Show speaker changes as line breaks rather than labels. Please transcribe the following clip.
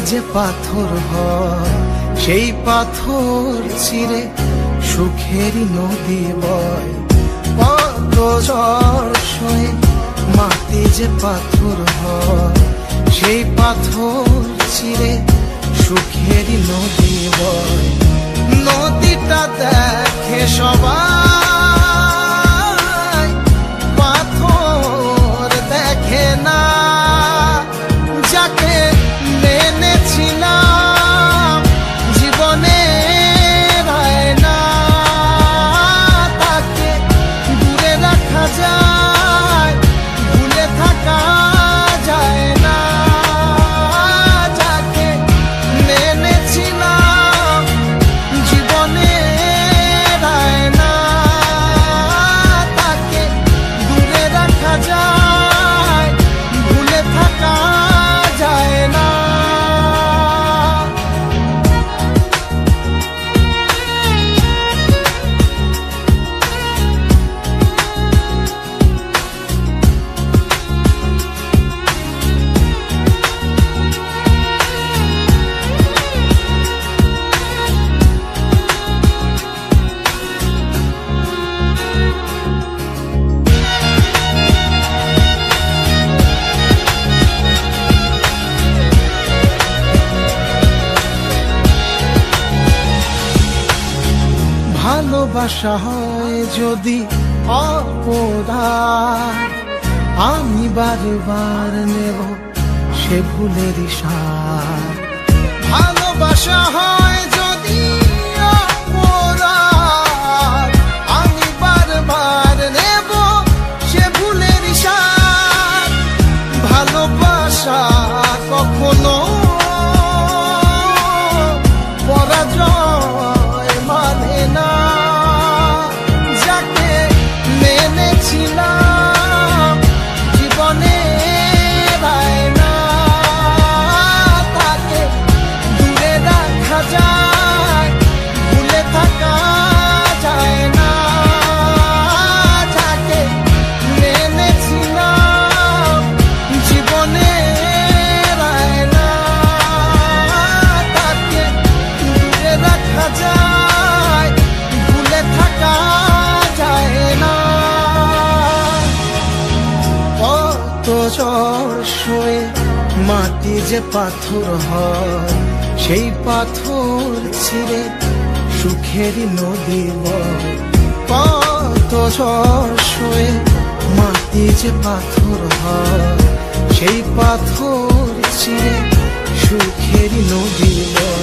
যে পাথর হয় সেই পাথর চিরে সুখেরই নদী বয়। কত ঝড় সয়ে মাটি যে পাথর হয় সেই পাথর চিরে সুখেরই নদী বয়। নদীটা দেখে সবাই, পাথর দেখে না। যাকে মেনেছিলাম জীবনে রায় না, তাকে দূরে রাখা যায়, ভুলে থাকা যায় না। যাকে মেনেছিলাম জীবনে রায় না, তাকে দূরে রাখা যায়, ভুলে থাকা যায় না। ভালোবাসা হয় যদি অপরাধ, আমি বারবার নেব সে ভুলের সার। ভালোবাসা হয় যদি অপরাধ, আমি বারবার নেব সে ভুলের সার। ভালোবাসা কখনো পরাজয় মানে না। যাকে মেনেছিলাম জীবনে রায় না, তাকে দূরে রাখা যায়, ভুলে থাকা যায় না। যাকে মেনেছিলাম জীবনে রায় না, তাকে দূরে রাখা যায়, ভুলে থাকা যায় না। কত ঝড় সয়ে মাটি যে পাথর হয় সেই পাথর ছিঁড়ে সুখেরই নদী বয়। কত ঝড় সয়ে মাটি যে পাথর হয় সেই পাথর ছিঁড়ে সুখেরই নদী বয়।